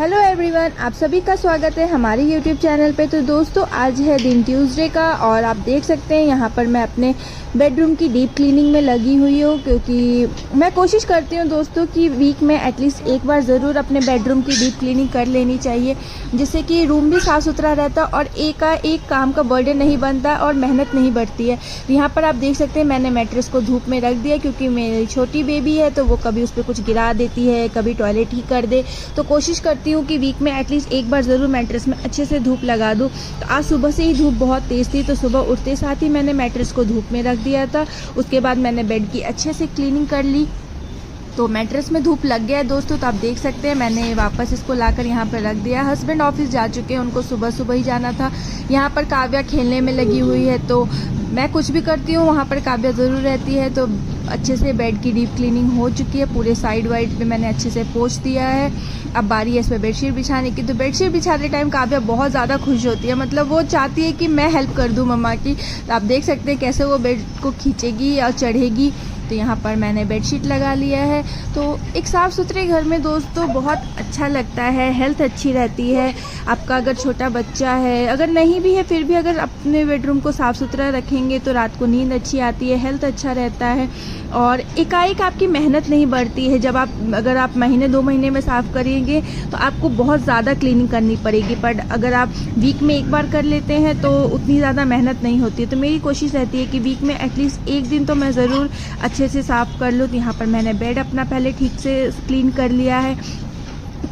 Hello everyone, आप सभी का स्वागत है हमारे यूट्यूब चैनल पे। तो दोस्तों, आज है दिन ट्यूसडे का और आप देख सकते हैं यहाँ पर मैं अपने बेडरूम की डीप क्लीनिंग में लगी हुई हूँ, क्योंकि मैं कोशिश करती हूँ दोस्तों कि वीक में एटलीस्ट एक बार ज़रूर अपने बेडरूम की डीप क्लीनिंग कर लेनी चाहिए, जिससे कि रूम भी साफ़ सुथरा रहता और एक काम का बर्डन नहीं बनता और मेहनत नहीं बढ़ती है। यहाँ पर आप देख सकते हैं मैंने मैट्रेस को धूप में रख दिया, क्योंकि मेरी छोटी बेबी है तो वो कभी उस पर कुछ गिरा देती है, कभी टॉयलेट ही कर दे। तो कोशिश करती हूँ कि वीक में एटलीस्ट एक बार ज़रूर मैट्रेस में अच्छे से धूप लगा दूँ। तो आज सुबह से ही धूप बहुत तेज़ थी, तो सुबह उठते साथ ही मैंने मैट्रेस को धूप में रख दिया था। उसके बाद मैंने बेड की अच्छे से क्लीनिंग कर ली, तो मैट्रेस में धूप लग गया है दोस्तों। तो आप देख सकते हैं मैंने वापस इसको लाकर यहाँ पर रख दिया। हस्बैंड ऑफिस जा चुके हैं, उनको सुबह सुबह ही जाना था। यहाँ पर काव्या खेलने में लगी हुई है, तो मैं कुछ भी करती हूँ वहाँ पर काव्या ज़रूर रहती है। तो अच्छे से बेड की डीप क्लीनिंग हो चुकी है, पूरे साइड वाइड पे मैंने अच्छे से पोंछ दिया है। अब बारी है इस पर बेडशीट बिछाने की। तो बेडशीट बिछाने टाइम काव्या बहुत ज़्यादा खुश होती है, मतलब वो चाहती है कि मैं हेल्प कर दूँ मम्मा की। तो आप देख सकते हैं कैसे वो बेड को खींचेगी और चढ़ेगी। तो यहाँ पर मैंने बेडशीट लगा लिया है। तो एक साफ़ सुथरे घर में दोस्तों बहुत अच्छा लगता है, हेल्थ अच्छी रहती है। आपका अगर छोटा बच्चा है, अगर नहीं भी है फिर भी अगर अपने बेडरूम को साफ़ सुथरा रखेंगे तो रात को नींद अच्छी आती है, हेल्थ अच्छा रहता है और एकाएक आपकी मेहनत नहीं बढ़ती है। जब अगर आप महीने 2 महीने में साफ़ करेंगे तो आपको बहुत ज़्यादा क्लीनिंग करनी पड़ेगी, पर अगर आप वीक में एक बार कर लेते हैं तो उतनी ज़्यादा मेहनत नहीं होती है। तो मेरी कोशिश रहती है कि वीक में एटलीस्ट एक दिन तो मैं ज़रूर अच्छे से साफ़ कर लूँ। तो यहाँ पर मैंने बेड अपना पहले ठीक से क्लीन कर लिया है।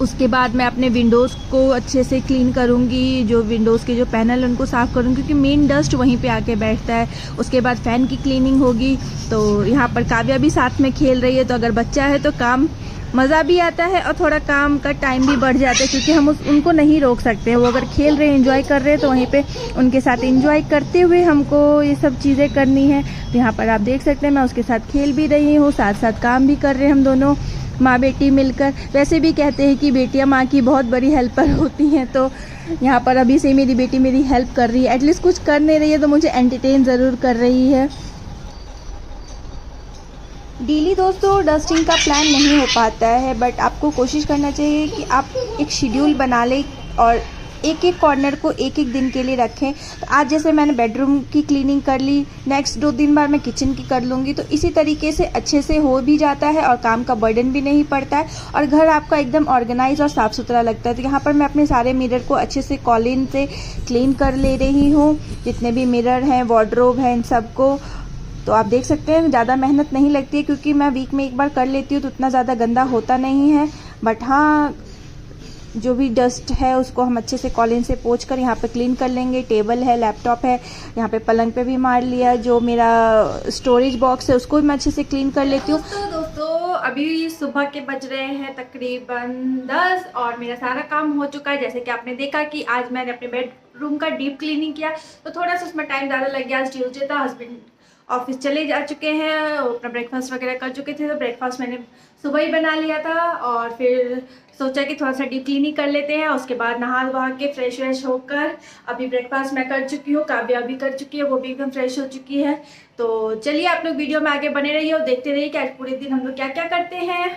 उसके बाद मैं अपने विंडोज़ को अच्छे से क्लीन करूँगी, जो विंडोज़ के जो पैनल उनको साफ़ करूँगी, क्योंकि मेन डस्ट वहीं पे आके बैठता है। उसके बाद फ़ैन की क्लीनिंग होगी। तो यहाँ पर काव्या भी साथ में खेल रही है, तो अगर बच्चा है तो काम मज़ा भी आता है और थोड़ा काम का टाइम भी बढ़ जाता है, क्योंकि हम उनको नहीं रोक सकते हैं। वो अगर खेल रहे हैं, एंजॉय कर रहे हैं, तो वहीं पे उनके साथ एंजॉय करते हुए हमको ये सब चीज़ें करनी है। तो यहाँ पर आप देख सकते हैं मैं उसके साथ खेल भी रही हूँ, साथ साथ काम भी कर रहे हैं हम दोनों माँ बेटी मिलकर। वैसे भी कहते हैं कि बेटियाँ माँ की बहुत बड़ी हेल्पर होती हैं, तो यहाँ पर अभी से मेरी बेटी मेरी हेल्प कर रही है। एटलीस्ट कुछ कर नहीं रही है तो मुझे एंटरटेन ज़रूर कर रही है। डेली दोस्तों डस्टिंग का प्लान नहीं हो पाता है, बट आपको कोशिश करना चाहिए कि आप एक शेड्यूल बना लें और एक एक कॉर्नर को एक एक दिन के लिए रखें। तो आज जैसे मैंने बेडरूम की क्लीनिंग कर ली, नेक्स्ट 2 दिन बाद मैं किचन की कर लूँगी। तो इसी तरीके से अच्छे से हो भी जाता है और काम का बर्डन भी नहीं पड़ता है और घर आपका एकदम ऑर्गेनाइज और साफ़ सुथरा लगता है। तो यहाँ पर मैं अपने सारे मिरर को अच्छे से कॉलिन से क्लीन कर ले रही हूँ, जितने भी मिरर हैं, वार्डरोब है, इन सबको। तो आप देख सकते हैं ज़्यादा मेहनत नहीं लगती है, क्योंकि मैं वीक में एक बार कर लेती हूँ तो उतना ज़्यादा गंदा होता नहीं है। बट हाँ, जो भी डस्ट है उसको हम अच्छे से कॉलिन से पोंछ कर यहाँ पे क्लीन कर लेंगे। टेबल है, लैपटॉप है, यहाँ पे पलंग पे भी मार लिया। जो मेरा स्टोरेज बॉक्स है उसको भी मैं अच्छे से क्लीन कर लेती हूँ। दोस्तों अभी सुबह के बज रहे हैं तकरीबन 10 और मेरा सारा काम हो चुका है। जैसे कि आपने देखा कि आज मैंने अपने बेडरूम का डीप क्लीनिंग किया, तो थोड़ा सा उसमें टाइम ज़्यादा लग गया। आज ट्यूसडे था, हस्बैंड ऑफिस चले जा चुके हैं, अपना ब्रेकफास्ट वगैरह कर चुके थे। तो ब्रेकफास्ट मैंने सुबह ही बना लिया था और फिर सोचा कि थोड़ा सा डीप क्लीनिंग कर लेते हैं। उसके बाद नहा वहा के फ्रेश व्रेश होकर अभी ब्रेकफास्ट मैं कर चुकी हूँ, काव्या भी कर चुकी है, वो भी एकदम फ्रेश हो चुकी है। तो चलिए आप लोग वीडियो में आगे बने रहिए और देखते रहिए कि आज पूरे दिन हम लोग क्या क्या करते हैं।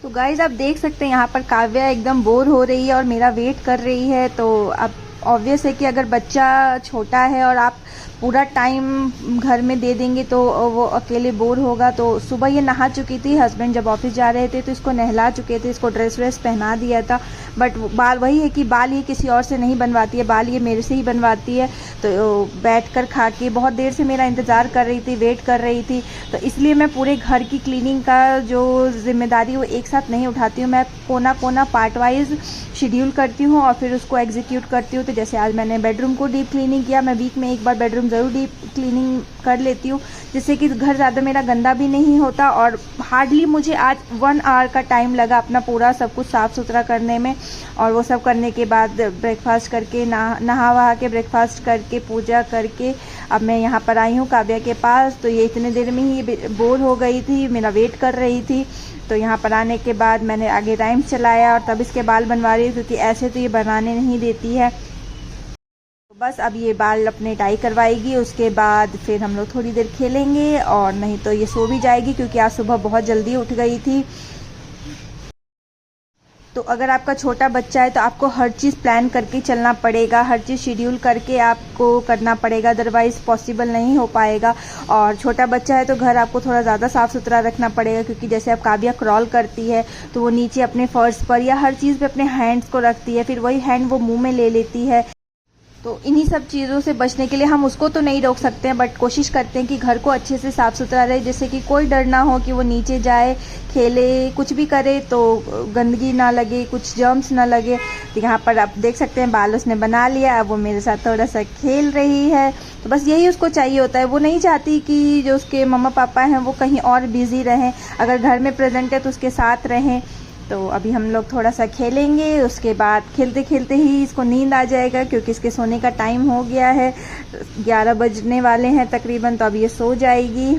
तो गाइज आप देख सकते हैं यहाँ पर काव्या एकदम बोर हो रही है और मेरा वेट कर रही है। तो अब ऑब्वियस है कि अगर बच्चा छोटा है और आप पूरा टाइम घर में दे देंगे तो वो अकेले बोर होगा। तो सुबह ये नहा चुकी थी, हस्बैंड जब ऑफिस जा रहे थे तो इसको नहला चुके थे, इसको ड्रेस व्रेस पहना दिया था। बट बाल वही है कि बाल ये किसी और से नहीं बनवाती है, बाल ये मेरे से ही बनवाती है। तो बैठ कर खा के बहुत देर से मेरा इंतज़ार कर रही थी, वेट कर रही थी। तो इसलिए मैं पूरे घर की क्लीनिंग का जो जिम्मेदारी वो एक साथ नहीं उठाती हूँ, मैं कोना कोना पार्ट वाइज शेड्यूल करती हूँ और फिर उसको एग्जीक्यूट करती हूँ। तो जैसे आज मैंने बेडरूम को डीप क्लीनिंग किया, मैं वीक में एक बार बेडरूम ज़रूर डीप क्लीनिंग कर लेती हूँ, जिससे कि घर ज़्यादा मेरा गंदा भी नहीं होता। और हार्डली मुझे आज 1 आवर का टाइम लगा अपना पूरा सब कुछ साफ़ सुथरा करने में। और वो सब करने के बाद ब्रेकफास्ट करके नहा वहा के ब्रेकफास्ट करके पूजा करके अब मैं यहाँ पर आई हूँ काव्या के पास। तो ये इतने देर में ही बोर हो गई थी, मेरा वेट कर रही थी। तो यहाँ पर आने के बाद मैंने आगे राइम्स चलाया और तब इसके बाल बनवा रही हूँ, क्योंकि ऐसे तो ये बनाने नहीं देती है। तो बस अब ये बाल अपने टाई करवाएगी, उसके बाद फिर हम लोग थोड़ी देर खेलेंगे और नहीं तो ये सो भी जाएगी, क्योंकि आज सुबह बहुत जल्दी उठ गई थी। तो अगर आपका छोटा बच्चा है तो आपको हर चीज़ प्लान करके चलना पड़ेगा, हर चीज़ शेड्यूल करके आपको करना पड़ेगा, अदरवाइज़ पॉसिबल नहीं हो पाएगा। और छोटा बच्चा है तो घर आपको थोड़ा ज़्यादा साफ़ सुथरा रखना पड़ेगा, क्योंकि जैसे अब काव्या क्रॉल करती है तो वो नीचे अपने फर्श पर या हर चीज़ पे अपने हैंड्स को रखती है, फिर वही हैंड वो मुँह में ले लेती है। तो इन्हीं सब चीज़ों से बचने के लिए हम उसको तो नहीं रोक सकते हैं, बट कोशिश करते हैं कि घर को अच्छे से साफ़ सुथरा रहे, जैसे कि कोई डर ना हो कि वो नीचे जाए, खेले, कुछ भी करे तो गंदगी ना लगे, कुछ जर्म्स ना लगे। तो यहाँ पर आप देख सकते हैं बाल उसने बना लिया, अब वो मेरे साथ थोड़ा सा खेल रही है। तो बस यही उसको चाहिए होता है, वो नहीं चाहती कि जो उसके मम्मा पापा हैं वो कहीं और बिज़ी रहें, अगर घर में प्रेजेंट है तो उसके साथ रहें। तो अभी हम लोग थोड़ा सा खेलेंगे, उसके बाद खेलते खेलते ही इसको नींद आ जाएगा, क्योंकि इसके सोने का टाइम हो गया है, 11 बजने वाले हैं तकरीबन, तो अब ये सो जाएगी।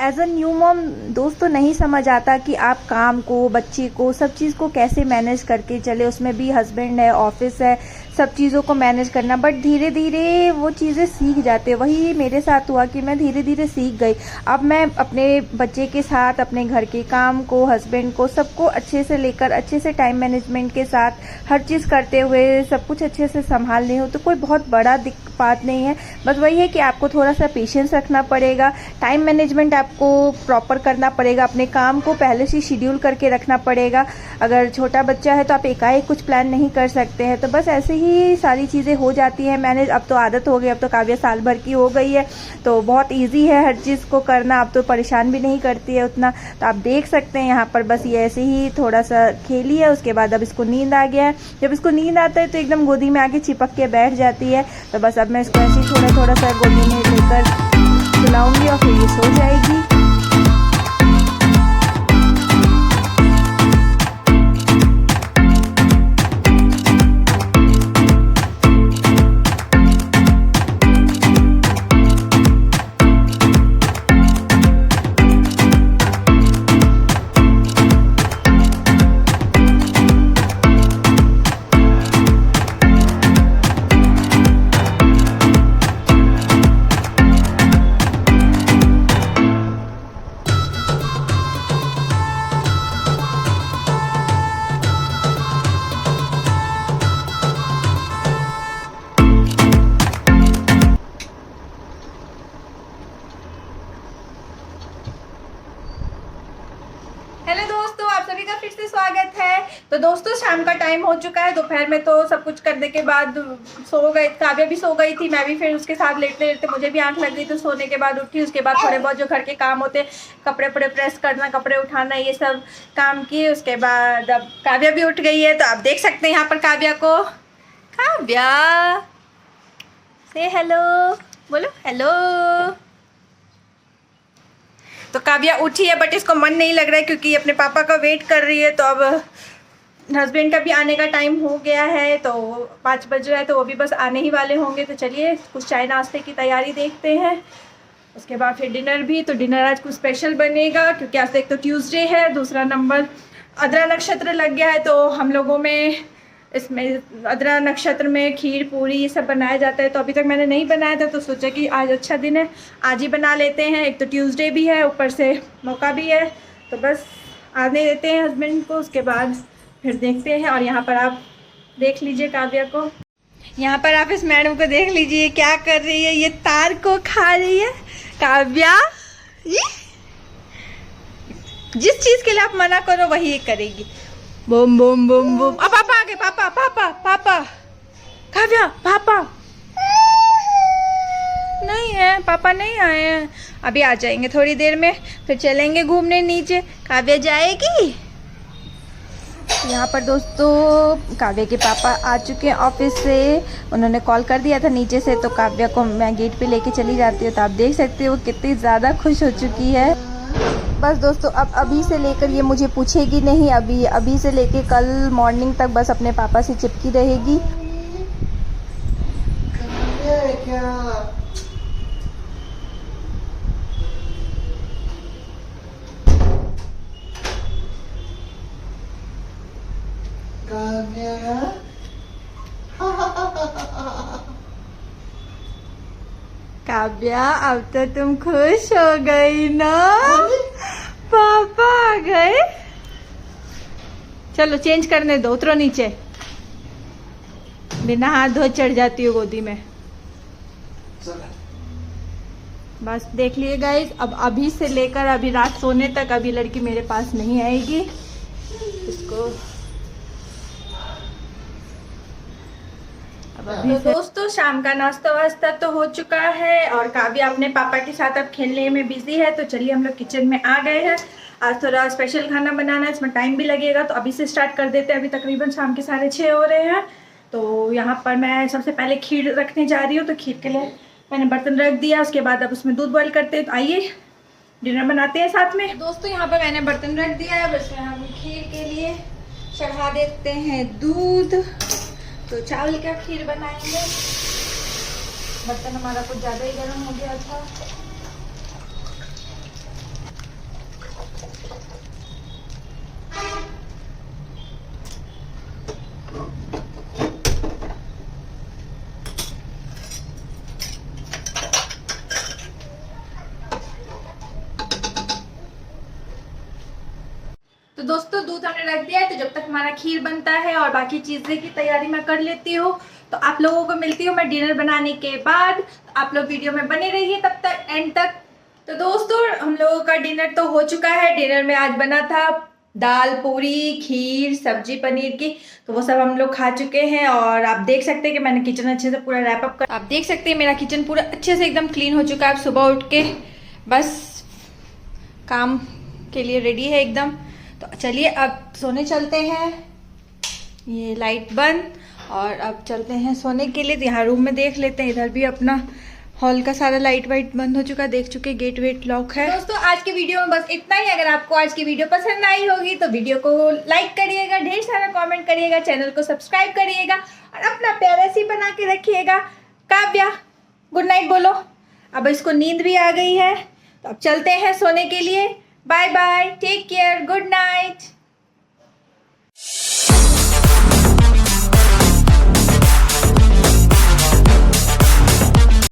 एज अ न्यू मॉम दोस्तों नहीं समझ आता कि आप काम को, बच्चे को, सब चीज़ को कैसे मैनेज करके चले, उसमें भी हस्बैंड है, ऑफिस है, सब चीज़ों को मैनेज करना। बट धीरे धीरे वो चीज़ें सीख जाते हैं, वही मेरे साथ हुआ कि मैं धीरे धीरे सीख गई। अब मैं अपने बच्चे के साथ अपने घर के काम को, हस्बैंड को, सबको अच्छे से लेकर, अच्छे से टाइम मैनेजमेंट के साथ हर चीज़ करते हुए सब कुछ अच्छे से संभाल रही हूँ। तो कोई बहुत बड़ा बात नहीं है, बस वही है कि आपको थोड़ा सा पेशेंस रखना पड़ेगा, टाइम मैनेजमेंट आपको प्रॉपर करना पड़ेगा, अपने काम को पहले से शेड्यूल करके रखना पड़ेगा। अगर छोटा बच्चा है तो आप एकाएक कुछ प्लान नहीं कर सकते हैं, तो बस ऐसे ही सारी चीज़ें हो जाती हैं मैनेज। अब तो आदत हो गई, अब तो काव्या साल भर की हो गई है, तो बहुत ईजी है हर चीज़ को करना, अब तो परेशान भी नहीं करती है उतना। तो आप देख सकते हैं यहाँ पर बस ये ऐसे ही थोड़ा सा खेली है, उसके बाद अब इसको नींद आ गया है। जब इसको नींद आता है तो एकदम गोदी में आके चिपक के बैठ जाती है। तो बस अब मैं इसको ऐसे ही थोड़ा थोड़ा सा गोदी में लेकर सुलाऊंगी और फिर ये सो जाएगी। हेलो दोस्तों, आप सभी का फिर से स्वागत है। तो दोस्तों शाम का टाइम हो चुका है, दोपहर में तो सब कुछ करने के बाद सो गए, काव्या भी सो गई थी, मैं भी फिर उसके साथ लेटते लेटते मुझे भी आंख लग गई, तो सोने के बाद उठी। उसके बाद थोड़े बहुत जो घर के काम होते, कपड़े वपड़े प्रेस करना, कपड़े उठाना, ये सब काम किए। उसके बाद अब काव्या भी उठ गई है, तो आप देख सकते हैं यहाँ पर काव्या को। काव्या से हेलो बोलो, हेलो। तो काव्या उठी है, बट इसको मन नहीं लग रहा है क्योंकि अपने पापा का वेट कर रही है। तो अब हस्बैंड का भी आने का टाइम हो गया है, तो 5 बज रहा है, तो वो भी बस आने ही वाले होंगे। तो चलिए कुछ चाय नाश्ते की तैयारी देखते हैं, उसके बाद फिर डिनर भी। तो डिनर आज कुछ स्पेशल बनेगा, क्योंकि आज एक तो ट्यूसडे है, दूसरा नंबर आद्रा नक्षत्र लग गया है। तो हम लोगों में इसमें आद्रा नक्षत्र में खीर पूरी ये सब बनाया जाता है। तो अभी तक मैंने नहीं बनाया था, तो सोचा कि आज अच्छा दिन है, आज ही बना लेते हैं। एक तो ट्यूसडे भी है, ऊपर से मौका भी है, तो बस आने देते हैं हस्बैंड को, उसके बाद फिर देखते हैं। और यहाँ पर आप देख लीजिए काव्या को, यहाँ पर आप इस मैडम को देख लीजिए क्या कर रही है, ये तार को खा रही है काव्या। जिस चीज़ के लिए आप मना करो वही ये करेगी। Boom boom boom boom. अब पापा आ गए, पापा पापा पापा। काव्या पापा नहीं है, पापा नहीं आए हैं, अभी आ जाएंगे थोड़ी देर में, फिर चलेंगे घूमने नीचे। काव्या जाएगी। यहाँ पर दोस्तों काव्या के पापा आ चुके हैं ऑफिस से, उन्होंने कॉल कर दिया था नीचे से, तो काव्या को मैं गेट पे लेके चली जाती हूँ। तो आप देख सकते हो वो कितनी ज़्यादा खुश हो चुकी है। बस दोस्तों अब अभी से लेकर ये मुझे पूछेगी नहीं, अभी से लेके कल मॉर्निंग तक बस अपने पापा से चिपकी रहेगी। काव्या अब तो तुम खुश हो गई ना, पापा आ गए। चलो चेंज करने दो, उतरो नीचे। बिना हाथ धोए चढ़ जाती हो गोदी में। बस देख लिए गाइस, अब अभी से लेकर अभी रात सोने तक अभी लड़की मेरे पास नहीं आएगी। इसको अब अभी तो दोस्तों शाम का नाश्ता वास्ता तो हो चुका है और काव्या अपने पापा के साथ अब खेलने में बिजी है। तो चलिए हम लोग किचन में आ गए हैं। आज थोड़ा स्पेशल खाना बनाना है, इसमें टाइम भी लगेगा, तो अभी से स्टार्ट कर देते हैं। अभी तकरीबन शाम के 6:30 हो रहे हैं। तो यहाँ पर मैं सबसे पहले खीर रखने जा रही हूँ। तो खीर के लिए मैंने बर्तन रख दिया, उसके बाद अब उसमें दूध बॉईल करते हैं। तो आइए डिनर बनाते हैं साथ में। दोस्तों यहाँ पर मैंने बर्तन रख दिया है, बस हम खीर के लिए चढ़ा देते हैं दूध। तो चावल का खीर बनाएंगे। बर्तन हमारा कुछ ज़्यादा ही गर्म हो गया था। तो दोस्तों दूध हमने रख दिया है। तो जब तक हमारा खीर बनता है और बाकी चीज़ें की तैयारी मैं कर लेती हूँ, तो आप लोगों को मिलती हूँ मैं डिनर बनाने के बाद। आप लोग वीडियो में बने रहिए तब तक एंड तक। तो दोस्तों हम लोगों का डिनर तो हो चुका है। डिनर में आज बना था दाल, पूरी, खीर, सब्जी पनीर की। तो वो सब हम लोग खा चुके हैं। और आप देख सकते हैं कि मैंने किचन अच्छे से पूरा रैप अप कर, आप देख सकते हैं मेरा किचन पूरा अच्छे से एकदम क्लीन हो चुका है। अब सुबह उठ के बस काम के लिए रेडी है एकदम। तो चलिए अब सोने चलते हैं। ये लाइट बंद और अब चलते हैं सोने के लिए। तो यहाँ रूम में देख लेते हैं, इधर भी अपना हॉल का सारा लाइट वाइट बंद हो चुका है, देख चुके, गेट वेट लॉक है। दोस्तों आज की वीडियो में बस इतना ही। अगर आपको आज की वीडियो पसंद आई होगी तो वीडियो को लाइक करिएगा, ढेर सारा कमेंट करिएगा, चैनल को सब्सक्राइब करिएगा और अपना प्यारा सी बना के रखिएगा। काव्या गुड नाइट बोलो। अब इसको नींद भी आ गई है, तो अब चलते हैं सोने के लिए। Bye bye, take care, good night.